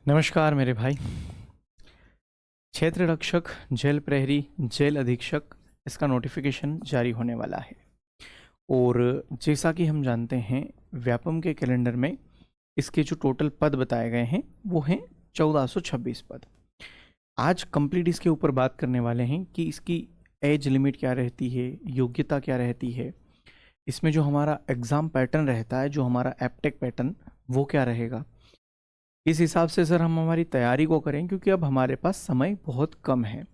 नमस्कार मेरे भाई। क्षेत्र रक्षक, जेल प्रहरी, जेल अधीक्षक, इसका नोटिफिकेशन जारी होने वाला है। और जैसा कि हम जानते हैं, व्यापम के कैलेंडर में इसके जो टोटल पद बताए गए हैं वो हैं 1426 पद। आज कंप्लीट इसके ऊपर बात करने वाले हैं कि इसकी एज लिमिट क्या रहती है, योग्यता क्या रहती है, इसमें जो हमारा एग्ज़ाम पैटर्न रहता है, जो हमारा एप्टेक पैटर्न, वो क्या रहेगा। इस हिसाब से सर हम हमारी तैयारी को करें, क्योंकि अब हमारे पास समय बहुत कम है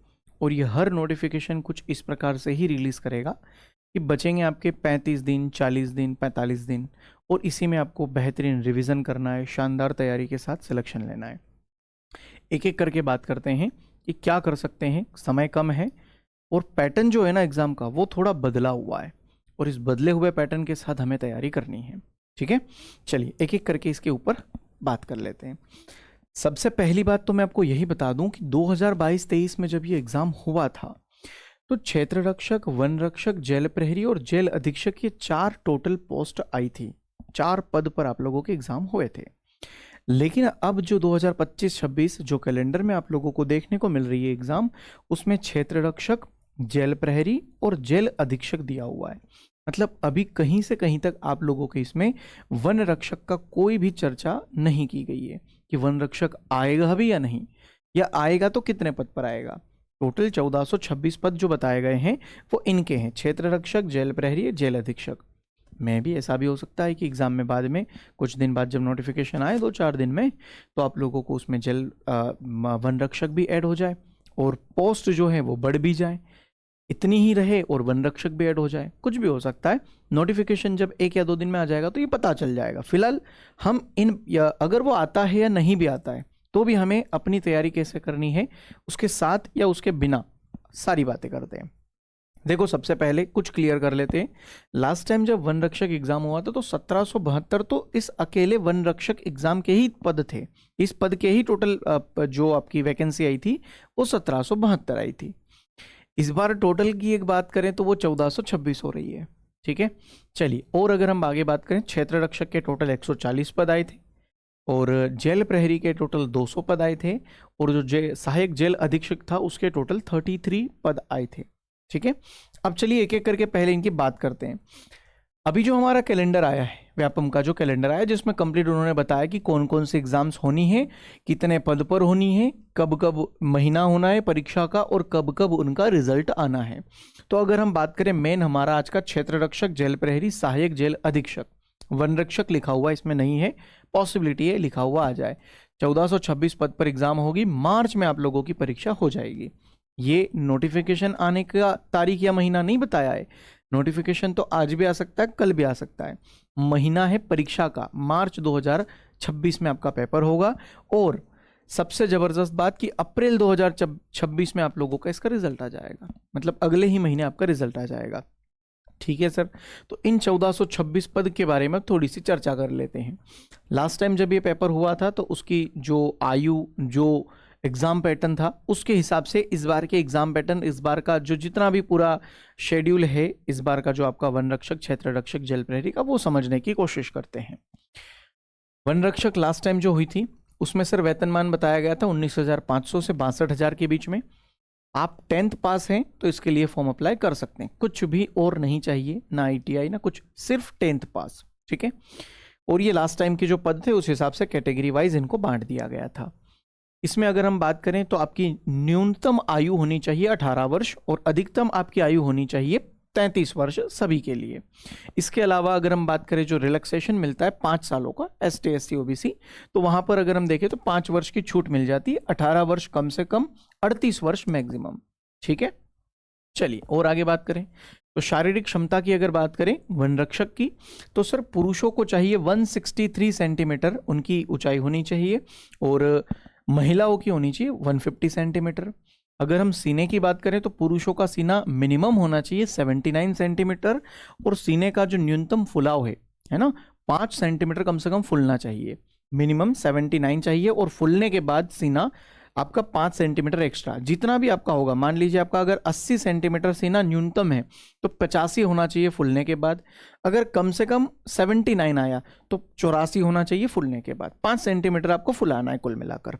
और ये हर नोटिफिकेशन कुछ इस प्रकार से ही रिलीज़ करेगा कि बचेंगे आपके 35 दिन, 40 दिन, 45 दिन, और इसी में आपको बेहतरीन रिवीजन करना है, शानदार तैयारी के साथ सिलेक्शन लेना है। एक एक करके बात करते हैं कि क्या कर सकते हैं। समय कम है और पैटर्न जो है ना एग्ज़ाम का, वो थोड़ा बदला हुआ है और इस बदले हुए पैटर्न के साथ हमें तैयारी करनी है। ठीक है, चलिए एक एक करके इसके ऊपर बात कर लेते हैं। सबसे पहली बात तो मैं आपको यही बता दूं कि 2022-23 में जब ये एग्ज़ाम हुआ था तो क्षेत्र रक्षक, वन रक्षक, जेल प्रहरी और जेल अधीक्षक, ये 4 टोटल पोस्ट आई थी। 4 पद पर आप लोगों के एग्ज़ाम हुए थे। लेकिन अब जो 2025-26 जो कैलेंडर में आप लोगों को देखने को मिल रही है एग्ज़ाम, उसमें क्षेत्र रक्षक, जेल प्रहरी और जेल अधीक्षक दिया हुआ है। मतलब अभी कहीं से कहीं तक आप लोगों के इसमें वन रक्षक का कोई भी चर्चा नहीं की गई है कि वन रक्षक आएगा भी या नहीं, या आएगा तो कितने पद पर आएगा। टोटल 1426 पद जो बताए गए हैं वो इनके हैं: क्षेत्र रक्षक, जेल प्रहरी, जेल अधीक्षक। मैं भी ऐसा भी हो सकता है कि एग्ज़ाम में बाद में कुछ दिन बाद जब नोटिफिकेशन आए 2-4 दिन में, तो आप लोगों को उसमें वन रक्षक भी ऐड हो जाए और पोस्ट जो है वो बढ़ भी जाए, इतनी ही रहे और वन रक्षक भी ऐड हो जाए। कुछ भी हो सकता है। नोटिफिकेशन जब 1 या 2 दिन में आ जाएगा तो ये पता चल जाएगा। फिलहाल हम अगर वो आता है या नहीं भी आता है तो भी हमें अपनी तैयारी कैसे करनी है, उसके साथ या उसके बिना सारी बातें करते हैं। देखो, सबसे पहले कुछ क्लियर कर लेते हैं। लास्ट टाइम जब वन रक्षक एग्जाम हुआ था तो 1772 तो इस अकेले वन रक्षक एग्जाम के ही पद थे। इस पद के ही टोटल जो आपकी वैकेंसी आई थी वो 1772 आई थी। इस बार टोटल की एक बात करें तो वो 1426 हो रही है। ठीक है, चलिए और अगर हम आगे बात करें, क्षेत्र रक्षक के टोटल 140 पद आए थे और जेल प्रहरी के टोटल 200 पद आए थे और जो सहायक जेल अधीक्षक था उसके टोटल 33 पद आए थे। ठीक है, अब चलिए एक एक करके पहले इनकी बात करते हैं। अभी जो हमारा कैलेंडर आया है, व्यापम का जो कैलेंडर आया, जिसमें कंप्लीट उन्होंने बताया कि कौन कौन से एग्जाम्स होनी है, कितने पद पर होनी है, कब कब महीना होना है परीक्षा का और कब कब उनका रिजल्ट आना है। तो अगर हम बात करें, मेन हमारा आज का क्षेत्र रक्षक, जेल प्रहरी, सहायक जेल अधीक्षक, वन रक्षक लिखा हुआ इसमें नहीं है, पॉसिबिलिटी है लिखा हुआ आ जाए। 1426 पद पर एग्जाम होगी, मार्च में आप लोगों की परीक्षा हो जाएगी। ये नोटिफिकेशन आने का तारीख या महीना नहीं बताया है। नोटिफिकेशन तो आज भी आ सकता है, कल भी आ सकता है। महीना है परीक्षा का, मार्च 2026 में आपका पेपर होगा। और सबसे ज़बरदस्त बात कि अप्रैल 2026 में आप लोगों का इसका रिजल्ट आ जाएगा, मतलब अगले ही महीने आपका रिजल्ट आ जाएगा। ठीक है सर, तो इन 1426 पद के बारे में थोड़ी सी चर्चा कर लेते हैं। लास्ट टाइम जब ये पेपर हुआ था तो उसकी जो आयु, जो एग्ज़ाम पैटर्न था, उसके हिसाब से इस बार के एग्ज़ाम पैटर्न, इस बार का जो जितना भी पूरा शेड्यूल है, इस बार का जो आपका वन रक्षक, क्षेत्र रक्षक, जेल प्रहरी का, वो समझने की कोशिश करते हैं। वन रक्षक लास्ट टाइम जो हुई थी उसमें सर वेतनमान बताया गया था 19,500 से 62,000 के बीच में। आप 10th पास हैं तो इसके लिए फॉर्म अप्लाई कर सकते हैं, कुछ भी और नहीं चाहिए, ना ITI ना कुछ, सिर्फ 10th पास। ठीक है, और ये लास्ट टाइम के जो पद थे उस हिसाब से कैटेगरी वाइज इनको बांट दिया गया था। इसमें अगर हम बात करें तो आपकी न्यूनतम आयु होनी चाहिए 18 वर्ष और अधिकतम आपकी आयु होनी चाहिए 33 वर्ष सभी के लिए। इसके अलावा अगर हम बात करें, जो रिलैक्सेशन मिलता है 5 सालों का ST SC OBC, तो वहाँ पर अगर हम देखें तो 5 वर्ष की छूट मिल जाती है, 18 वर्ष कम से कम, 38 वर्ष मैक्सिमम। ठीक है, चलिए और आगे बात करें तो शारीरिक क्षमता की अगर बात करें वन रक्षक की, तो सर पुरुषों को चाहिए 163 सेंटीमीटर उनकी ऊंचाई होनी चाहिए और महिलाओं की होनी चाहिए 150 सेंटीमीटर। अगर हम सीने की बात करें तो पुरुषों का सीना मिनिमम होना चाहिए 79 सेंटीमीटर और सीने का जो न्यूनतम फुलाव है ना, 5 सेंटीमीटर कम से कम फुलना चाहिए। मिनिमम 79 चाहिए और फुलने के बाद सीना आपका 5 सेंटीमीटर एक्स्ट्रा, जितना भी आपका होगा। मान लीजिए आपका अगर 80 सेंटीमीटर सीना न्यूनतम है तो 85 होना चाहिए फुलने के बाद। अगर कम से कम 79 आया तो 84 होना चाहिए फूलने के बाद। 5 सेंटीमीटर आपको फुलाना है कुल मिलाकर।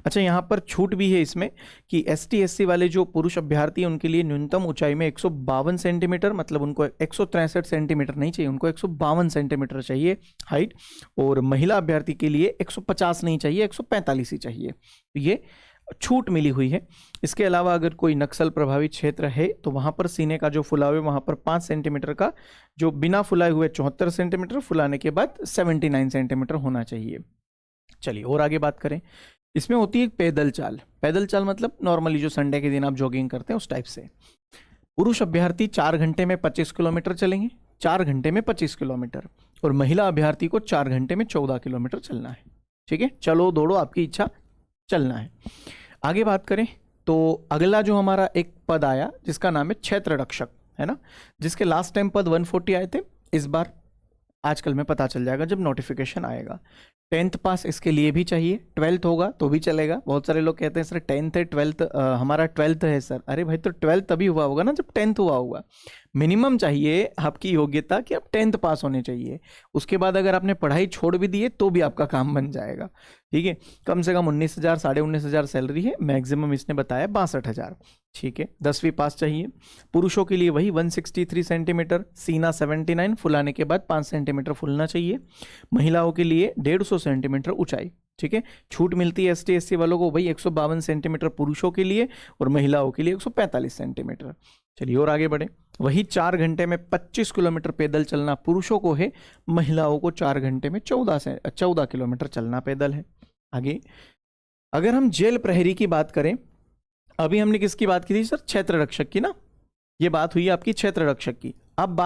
अच्छा, यहाँ पर छूट भी है इसमें कि ST SC वाले जो पुरुष अभ्यर्थी हैं उनके लिए न्यूनतम ऊंचाई में 152 सेंटीमीटर, मतलब उनको 163 सेंटीमीटर नहीं चाहिए, उनको 152 सेंटीमीटर चाहिए हाइट। और महिला अभ्यर्थी के लिए 150 नहीं चाहिए, 145 ही चाहिए। ये छूट मिली हुई है। इसके अलावा अगर कोई नक्सल प्रभावित क्षेत्र है तो वहां पर सीने का जो फुलाव है वहां पर 5 सेंटीमीटर का, जो बिना फुलाए हुए 74 सेंटीमीटर, फुलाने के बाद 79 सेंटीमीटर होना चाहिए। चलिए और आगे बात करें। इसमें होती है पैदल चाल। पैदल चाल मतलब नॉर्मली जो संडे के दिन आप जॉगिंग करते हैं उस टाइप से। पुरुष अभ्यर्थी 4 घंटे में 25 किलोमीटर चलेंगे, 4 घंटे में 25 किलोमीटर, और महिला अभ्यर्थी को 4 घंटे में 14 किलोमीटर चलना है। ठीक है, चलो दौड़ो, आपकी इच्छा, चलना है। आगे बात करें तो अगला जो हमारा एक पद आया जिसका नाम है क्षेत्र रक्षक, है ना, जिसके लास्ट टाइम पद 140 आए थे। इस बार आजकल में पता चल जाएगा जब नोटिफिकेशन आएगा। 10th पास इसके लिए भी चाहिए, 12th होगा तो भी चलेगा। बहुत सारे लोग कहते हैं सर 10th है, 12th हमारा 12th है सर। अरे भाई, तो 12th तभी हुआ होगा ना जब 10th हुआ होगा। मिनिमम चाहिए आपकी योग्यता कि आप 10th पास होने चाहिए। उसके बाद अगर आपने पढ़ाई छोड़ भी दी है तो भी आपका काम बन जाएगा। ठीक है, कम से कम 19,000 19,500 सैलरी है, मैक्सिमम इसने बताया 62,000। ठीक है, 10वीं पास चाहिए। पुरुषों के लिए वही 163 सेंटीमीटर, सीना 79, फुलाने के बाद 5 सेंटीमीटर फुलना चाहिए। महिलाओं के लिए 150 सेंटीमीटर ऊंचाई। ठीक है, छूट मिलती है ST SC वालों को वही 152 सेंटीमीटर पुरुषों के लिए और महिलाओं के लिए 145 सेंटीमीटर। चलिए और आगे बढ़े। वही 4 घंटे में 25 किलोमीटर पैदल चलना पुरुषों को है, महिलाओं को 4 घंटे में 14 किलोमीटर चलना पैदल है। आगे अगर हम जेल प्रहरी की बात करें, अभी हमने किसकी बात की थी सर? क्षेत्र रक्षक की ना, ये बात हुई आपकी क्षेत्र रक्षक की। अब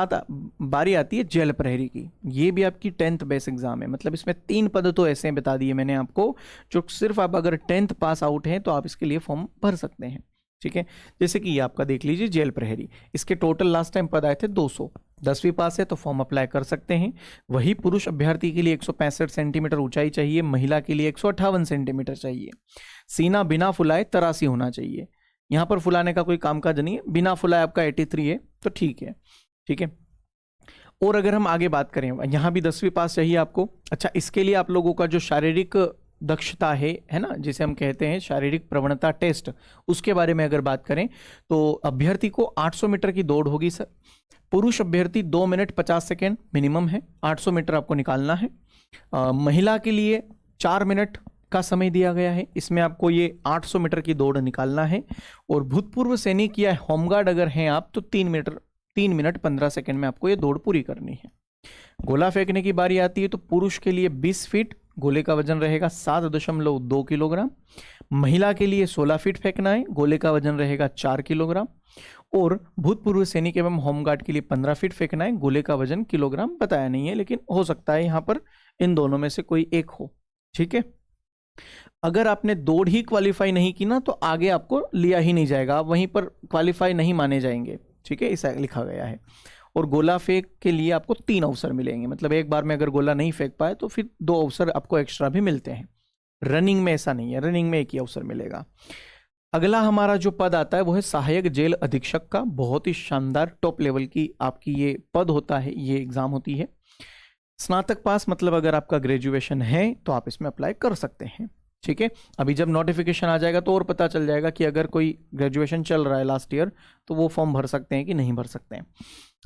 बारी आती है जेल प्रहरी की। ये भी आपकी 10th बेस एग्जाम है, मतलब इसमें 3 पद तो ऐसे बता दिए मैंने आपको जो सिर्फ आप अगर 10th पास आउट हैं तो आप इसके लिए फॉर्म भर सकते हैं। ठीक है, जैसे कि ये आपका देख लीजिए जेल प्रहरी, इसके टोटल लास्ट टाइम पद आए थे 200। 10वीं पास है तो फॉर्म अप्लाई कर सकते हैं। वही पुरुष अभ्यर्थी के लिए 165 सेंटीमीटर ऊंचाई चाहिए, महिला के लिए 158 सेंटीमीटर चाहिए। सीना बिना फुलाए 83 होना चाहिए। यहाँ पर फुलाने का कोई कामकाज नहीं है, बिना फुलाए आपका 83 है तो ठीक है। ठीक है, और अगर हम आगे बात करें, यहाँ भी 10वीं पास चाहिए आपको। अच्छा, इसके लिए आप लोगों का जो शारीरिक दक्षता है ना, जिसे हम कहते हैं शारीरिक प्रवणता टेस्ट, उसके बारे में अगर बात करें तो अभ्यर्थी को 800 मीटर की दौड़ होगी सर। पुरुष अभ्यर्थी 2 मिनट 50 सेकेंड मिनिमम है, 800 मीटर आपको निकालना है। महिला के लिए 4 मिनट का समय दिया गया है, इसमें आपको ये 800 मीटर की दौड़ निकालना है। और भूतपूर्व सैनिक या होमगार्ड अगर हैं आप तो 3 मिनट 15 सेकेंड में आपको ये दौड़ पूरी करनी है। गोला फेंकने की बारी आती है तो पुरुष के लिए 20 फीट, गोले का वजन रहेगा 7.2 किलोग्राम। महिला के लिए 16 फीट फेंकना है, गोले का वजन रहेगा 4 किलोग्राम। और भूतपूर्व सैनिक एवं होमगार्ड के लिए 15 फीट फेंकना है, गोले का वजन किलोग्राम बताया नहीं है, लेकिन हो सकता है यहाँ पर इन दोनों में से कोई एक हो। ठीक है, अगर आपने दौड़ ही क्वालिफाई नहीं की ना तो आगे आपको लिया ही नहीं जाएगा, आप वहीं पर क्वालिफाई नहीं माने जाएंगे। ठीक है, ऐसा लिखा गया है। और गोला फेंक के लिए आपको 3 अवसर मिलेंगे, मतलब एक बार में अगर गोला नहीं फेंक पाए तो फिर 2 अवसर आपको एक्स्ट्रा भी मिलते हैं। रनिंग में ऐसा नहीं है, रनिंग में एक ही अवसर मिलेगा। अगला हमारा जो पद आता है वो है सहायक जेल अधीक्षक का। बहुत ही शानदार टॉप लेवल की आपकी ये पद होता है, ये एग्जाम होती है। स्नातक पास, मतलब अगर आपका ग्रेजुएशन है तो आप इसमें अप्लाई कर सकते हैं। ठीक है, अभी जब नोटिफिकेशन आ जाएगा तो और पता चल जाएगा कि अगर कोई ग्रेजुएशन चल रहा है लास्ट ईयर तो वो फॉर्म भर सकते हैं कि नहीं भर सकते हैं।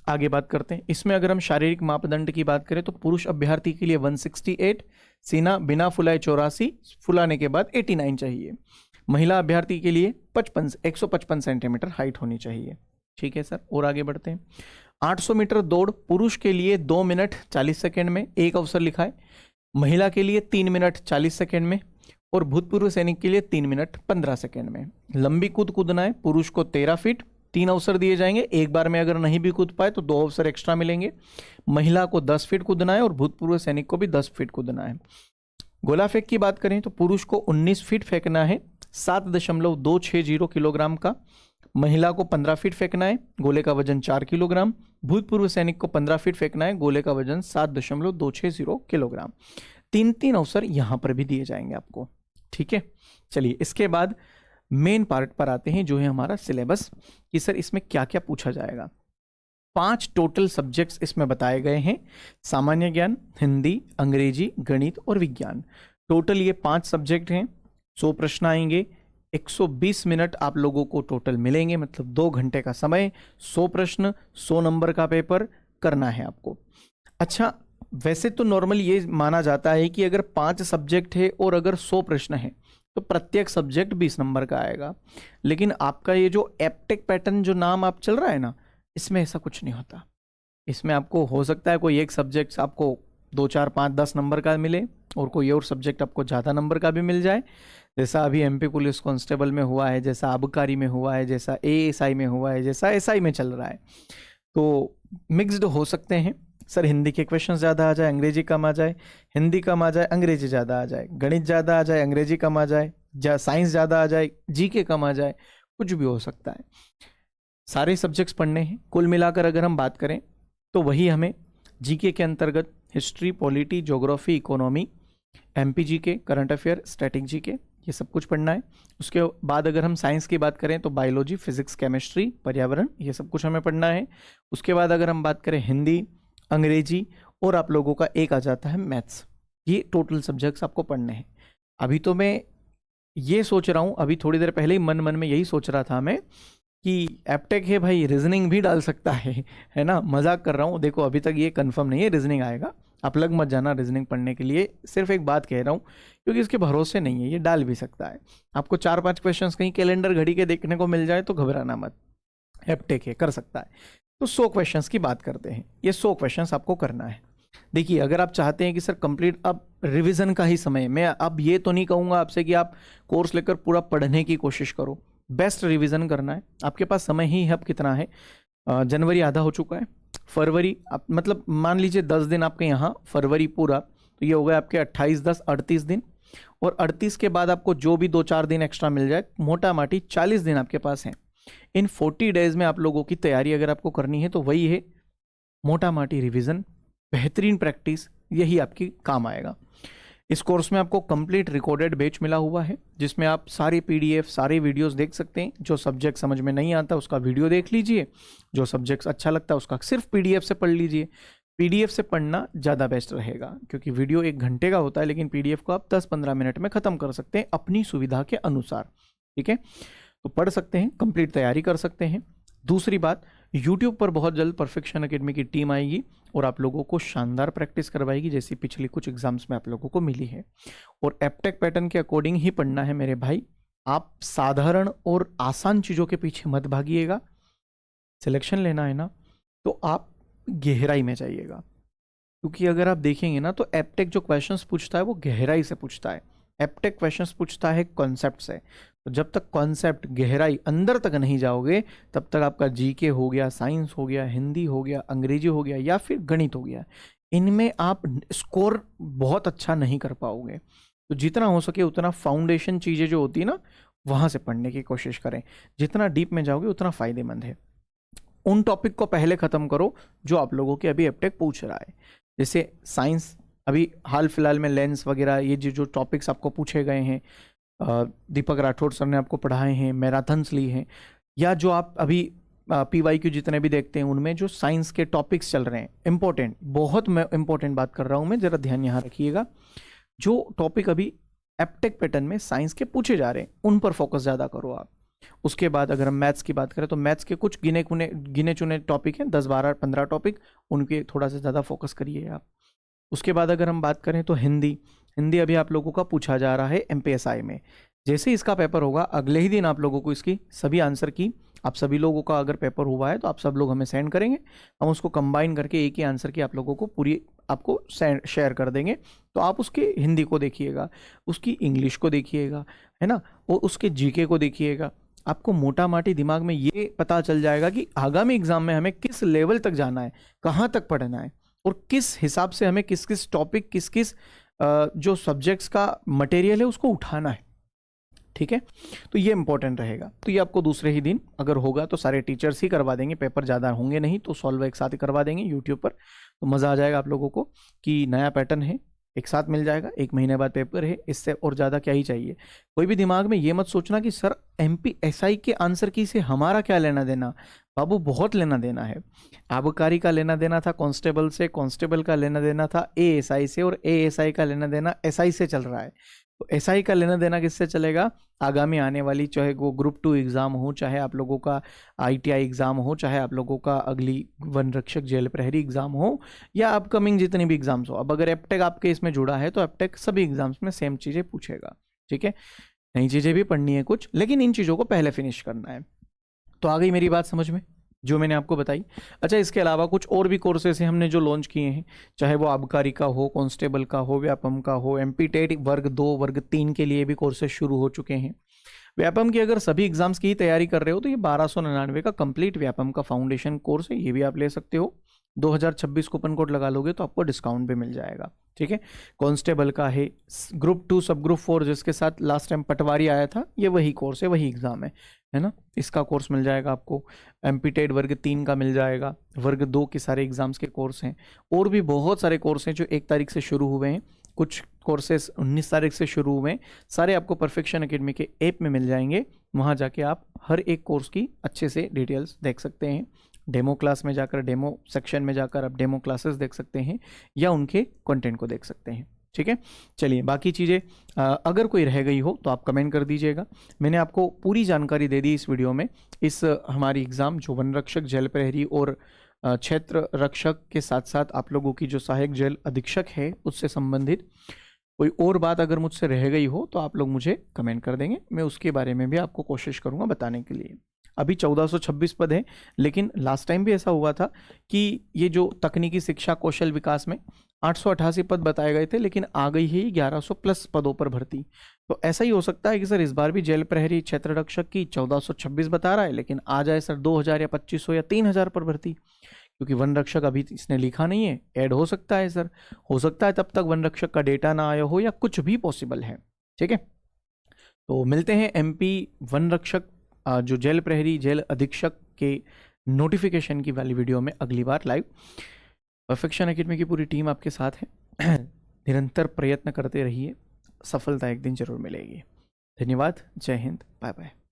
आगे बात करते हैं। इसमें अगर हम शारीरिक मापदंड की बात करें तो पुरुष अभ्यर्थी के लिए 168, सीना बिना फुलाए 84, फुलाने के बाद 89 चाहिए। महिला अभ्यर्थी के लिए 155 सेंटीमीटर हाइट होनी चाहिए। ठीक है सर, और आगे बढ़ते हैं। 800 मीटर दौड़ पुरुष के लिए 2 मिनट 40 सेकेंड में, एक अवसर लिखा है। महिला के लिए 3 मिनट 40 सेकेंड में और भूतपूर्व सैनिक के लिए 3 मिनट 15 सेकेंड में। लंबी कूद कूदना है, पुरुष को 13 फीट, 3 अवसर दिए जाएंगे। एक बार में अगर नहीं भी कूद पाए तो 2 अवसर एक्स्ट्रा मिलेंगे। महिला को 10 फीट कूदना है और भूतपूर्व सैनिक को भी 10 फीट कूदना है। गोला फेंक की बात करें तो पुरुष को 19 फीट फेंकना है, 7.260 किलोग्राम का। महिला को 15 फीट फेंकना है, गोले का वजन 4 किलोग्राम। भूतपूर्व सैनिक को 15 फीट फेंकना है, गोले का वजन 7.260 किलोग्राम। 3 अवसर यहां पर भी दिए जाएंगे आपको। ठीक है, चलिए इसके बाद मेन पार्ट पर आते हैं जो है हमारा सिलेबस, कि सर इसमें क्या क्या पूछा जाएगा। 5 टोटल सब्जेक्ट्स इसमें बताए गए हैं, सामान्य ज्ञान, हिंदी, अंग्रेजी, गणित और विज्ञान। टोटल ये 5 सब्जेक्ट हैं। 100 प्रश्न आएंगे, 120 मिनट आप लोगों को टोटल मिलेंगे, मतलब 2 घंटे का समय, 100 प्रश्न, 100 नंबर का पेपर करना है आपको। अच्छा, वैसे तो नॉर्मल ये माना जाता है कि अगर 5 सब्जेक्ट है और अगर 100 प्रश्न है तो प्रत्येक सब्जेक्ट 20 नंबर का आएगा, लेकिन आपका ये जो एप्टेक पैटर्न जो नाम आप चल रहा है ना, इसमें ऐसा कुछ नहीं होता। इसमें आपको हो सकता है कोई एक सब्जेक्ट आपको 2, 4, 5, 10 नंबर का मिले और कोई और सब्जेक्ट आपको ज़्यादा नंबर का भी मिल जाए, जैसा अभी एमपी पुलिस कांस्टेबल में हुआ है, जैसा आबकारी में हुआ है, जैसा एएसआई में हुआ है, जैसा एसआई में चल रहा है। तो मिक्स्ड हो सकते हैं। सर हिंदी के क्वेश्चन ज़्यादा आ जाए, अंग्रेजी कम आ जाए, हिंदी कम आ जाए, अंग्रेजी ज़्यादा आ जाए, गणित ज़्यादा आ जाए, अंग्रेजी कम आ जाए, साइंस ज़्यादा आ जाए, जीके कम आ जाए, कुछ भी हो सकता है। सारे सब्जेक्ट्स पढ़ने हैं। कुल मिलाकर अगर हम बात करें तो वही हमें जीके के अंतर्गत history, polity, geography, economy, MP GK, current affair, static GK, ये सब कुछ पढ़ना है। उसके बाद अगर हम साइंस की बात करें तो बायोलॉजी, फिजिक्स, केमिस्ट्री, पर्यावरण, ये सब कुछ हमें पढ़ना है। उसके बाद अगर हम बात करें हिंदी, अंग्रेजी और आप लोगों का एक आ जाता है मैथ्स, ये टोटल सब्जेक्ट्स आपको पढ़ने हैं। अभी तो मैं ये सोच रहा हूँ, अभी थोड़ी देर पहले ही मन में यही सोच रहा था मैं कि एप्टेक है भाई, रीजनिंग भी डाल सकता है ना, मजाक कर रहा हूँ। देखो अभी तक ये कंफर्म नहीं है रीजनिंग आएगा, आप लग मत जाना रीजनिंग पढ़ने के लिए, सिर्फ एक बात कह रहा हूँ क्योंकि इसके भरोसे नहीं है, ये डाल भी सकता है। आपको 4-5 क्वेश्चंस कहीं कैलेंडर घड़ी के देखने को मिल जाए तो घबराना मत, एप्टेक है, कर सकता है। तो 100 क्वेश्चंस की बात करते हैं, ये 100 क्वेश्चंस आपको करना है। देखिए अगर आप चाहते हैं कि सर कंप्लीट अब रिवीजन का ही समय, मैं अब ये तो नहीं कहूँगा आपसे कि आप कोर्स लेकर पूरा पढ़ने की कोशिश करो, बेस्ट रिवीजन करना है। आपके पास समय ही अब कितना है, जनवरी आधा हो चुका है, फरवरी आप मतलब मान लीजिए 10 दिन आपके यहाँ, फरवरी पूरा, तो ये हो गए आपके 28, 10, 38 दिन, और 38 के बाद आपको जो भी 2-4 दिन एक्स्ट्रा मिल जाए, मोटा माटी 40 दिन आपके पास हैं। इन 40 डेज में आप लोगों की तैयारी अगर आपको करनी है तो वही है मोटा माटी रिवीजन, बेहतरीन प्रैक्टिस, यही आपकी काम आएगा। इस कोर्स में आपको कंप्लीट रिकॉर्डेड बैच मिला हुआ है जिसमें आप सारे पीडीएफ, सारे वीडियोस देख सकते हैं। जो सब्जेक्ट समझ में नहीं आता उसका वीडियो देख लीजिए, जो सब्जेक्ट अच्छा लगता है उसका सिर्फ पीडीएफ से पढ़ लीजिए। पीडीएफ से पढ़ना ज़्यादा बेस्ट रहेगा क्योंकि वीडियो 1 घंटे का होता है, लेकिन पीडीएफ को आप 10-15 मिनट में ख़त्म कर सकते हैं अपनी सुविधा के अनुसार। ठीक है, तो पढ़ सकते हैं, कंप्लीट तैयारी कर सकते हैं। दूसरी बात, यूट्यूब पर बहुत जल्द परफेक्शन एकेडमी की टीम आएगी और आप लोगों को शानदार प्रैक्टिस करवाएगी जैसी पिछली कुछ एग्जाम्स में आप लोगों को मिली है। और एप्टेक पैटर्न के अकॉर्डिंग ही पढ़ना है मेरे भाई, आप साधारण और आसान चीज़ों के पीछे मत भागिएगा। सिलेक्शन लेना है ना तो आप गहराई में जाइएगा, क्योंकि अगर आप देखेंगे ना तो एप्टेक जो क्वेश्चंस पूछता है वो गहराई से पूछता है। एप्टेक क्वेश्चंस पूछता है कॉन्सेप्ट से, तो जब तक कॉन्सेप्ट गहराई अंदर तक नहीं जाओगे तब तक आपका जीके हो गया, साइंस हो गया, हिंदी हो गया, अंग्रेजी हो गया या फिर गणित हो गया, इनमें आप स्कोर बहुत अच्छा नहीं कर पाओगे। तो जितना हो सके उतना फाउंडेशन चीज़ें जो होती है ना वहाँ से पढ़ने की कोशिश करें। जितना डीप में जाओगे उतना फ़ायदेमंद है। उन टॉपिक को पहले ख़त्म करो जो आप लोगों के अभी एप्टेक पूछ रहा है। जैसे साइंस, अभी हाल फिलहाल में लेंस वगैरह, ये जो टॉपिक्स आपको पूछे गए हैं, दीपक राठौड़ सर ने आपको पढ़ाए हैं, मैराथन्स ली हैं, या जो आप अभी PYQ जितने भी देखते हैं उनमें जो साइंस के टॉपिक्स चल रहे हैं, इंपॉर्टेंट, बहुत मैं इंपॉर्टेंट बात कर रहा हूँ मैं, ज़रा ध्यान यहाँ रखिएगा। जो टॉपिक अभी एप्टेक पैटर्न में साइंस के पूछे जा रहे हैं उन पर फोकस ज़्यादा करो आप। उसके बाद अगर हम मैथ्स की बात करें तो मैथ्स के कुछ गिने चुने टॉपिक हैं, 10, 12, 15 टॉपिक, उनके थोड़ा सा ज़्यादा फोकस करिए आप। उसके बाद अगर हम बात करें तो हिंदी अभी आप लोगों का पूछा जा रहा है MPSI में। जैसे इसका पेपर होगा अगले ही दिन आप लोगों को इसकी सभी आंसर की, आप सभी लोगों का अगर पेपर हुआ है तो आप सब लोग हमें सेंड करेंगे, हम उसको कंबाइन करके एक ही आंसर की आप लोगों को पूरी आपको शेयर कर देंगे। तो आप उसके हिंदी को देखिएगा, उसकी इंग्लिश को देखिएगा, है ना, और उसके जीके को देखिएगा। आपको मोटा माटी दिमाग में ये पता चल जाएगा कि आगामी एग्जाम में हमें किस लेवल तक जाना है, कहाँ तक पढ़ना है और किस हिसाब से हमें किस किस टॉपिक, किस किस जो सब्जेक्ट्स का मटेरियल है उसको उठाना है। ठीक है, तो ये इंपॉर्टेंट रहेगा। तो ये आपको दूसरे ही दिन अगर होगा तो सारे टीचर्स ही करवा देंगे, पेपर ज़्यादा होंगे नहीं तो सॉल्व एक साथ ही करवा देंगे यूट्यूब पर, तो मज़ा आ जाएगा आप लोगों को कि नया पैटर्न है, एक साथ मिल जाएगा, 1 महीने बाद पेपर है, इससे और ज़्यादा क्या ही चाहिए। कोई भी दिमाग में ये मत सोचना कि सर MPSI के आंसर की से हमारा क्या लेना देना। बाबू बहुत लेना देना है। आबकारी का लेना देना था कांस्टेबल से, कांस्टेबल का लेना देना था ASI से, और ASI का लेना देना SI से चल रहा है। तो SI का लेना देना किससे चलेगा, आगामी आने वाली, चाहे वो ग्रुप 2 एग्जाम हो, चाहे आप लोगों का ITI एग्जाम हो, चाहे आप लोगों का अगली वन रक्षक जेल प्रहरी एग्जाम हो, या अपकमिंग जितने भी एग्जाम्स हो। अब अगर एपटेक आपके इसमें जुड़ा है तो एपटेक सभी एग्जाम्स में सेम चीजें पूछेगा, ठीक है। नई चीजें भी पढ़नी है कुछ, लेकिन इन चीजों को पहले फिनिश करना है। तो आ गई मेरी बात समझ में, जो मैंने आपको बताई। अच्छा, इसके अलावा कुछ और भी कोर्सेस हैं हमने जो लॉन्च किए हैं, चाहे वो आबकारी का हो, कांस्टेबल का हो, व्यापम का हो, MP टेट वर्ग 2 वर्ग 3 के लिए भी कोर्सेज शुरू हो चुके हैं। व्यापम की अगर सभी एग्जाम्स की तैयारी कर रहे हो तो ये 1299 का कंप्लीट व्यापम का फाउंडेशन कोर्स है, ये भी आप ले सकते हो। 2026 कूपन कोड लगा लोगे तो आपको डिस्काउंट भी मिल जाएगा, ठीक है। कांस्टेबल का है, ग्रुप 2 सब ग्रुप 4 जिसके साथ लास्ट टाइम पटवारी आया था, ये वही कोर्स है, वही एग्जाम है ना। इसका कोर्स मिल जाएगा आपको। MP टेट वर्ग 3 का मिल जाएगा, वर्ग 2 के सारे एग्जाम्स के कोर्स हैं। और भी बहुत सारे कोर्स हैं जो 1 तारीख से शुरू हुए हैं, कुछ कोर्सेस 19 तारीख से शुरू हुए हैं। सारे आपको परफेक्शन एकेडमी के ऐप में मिल जाएंगे, वहाँ जाके आप हर एक कोर्स की अच्छे से डिटेल्स देख सकते हैं। डेमो क्लास में जाकर, डेमो सेक्शन में जाकर आप डेमो क्लासेस देख सकते हैं, या उनके कंटेंट को देख सकते हैं, ठीक है। चलिए, बाकी चीज़ें अगर कोई रह गई हो तो आप कमेंट कर दीजिएगा। मैंने आपको पूरी जानकारी दे दी इस वीडियो में। इस हमारी एग्ज़ाम जो वन रक्षक, जेल प्रहरी और क्षेत्र रक्षक के साथ साथ आप लोगों की जो सहायक जेल अधीक्षक है उससे संबंधित कोई और बात अगर मुझसे रह गई हो तो आप लोग मुझे कमेंट कर देंगे, मैं उसके बारे में भी आपको कोशिश करूँगा बताने के लिए। अभी 1426 पद हैं, लेकिन लास्ट टाइम भी ऐसा हुआ था कि ये जो तकनीकी शिक्षा कौशल विकास में 888 पद बताए गए थे, लेकिन आ गई है 1100 प्लस पदों पर भर्ती। तो ऐसा ही हो सकता है कि सर इस बार भी जेल प्रहरी क्षेत्र रक्षक की 1426 बता रहा है, लेकिन आ जाए सर 2000 या 2500 या 3000 पर भर्ती, क्योंकि वन रक्षक अभी इसने लिखा नहीं है, ऐड हो सकता है सर, हो सकता है तब तक वन रक्षक का डेटा ना आया हो, या कुछ भी पॉसिबल है, ठीक है। तो मिलते हैं MP वन रक्षक जो जेल प्रहरी, जेल अधीक्षक के नोटिफिकेशन की वाली वीडियो में अगली बार लाइव। परफेक्शन एकेडमी की पूरी टीम आपके साथ है। निरंतर प्रयत्न करते रहिए, सफलता एक दिन जरूर मिलेगी। धन्यवाद, जय हिंद, बाय बाय।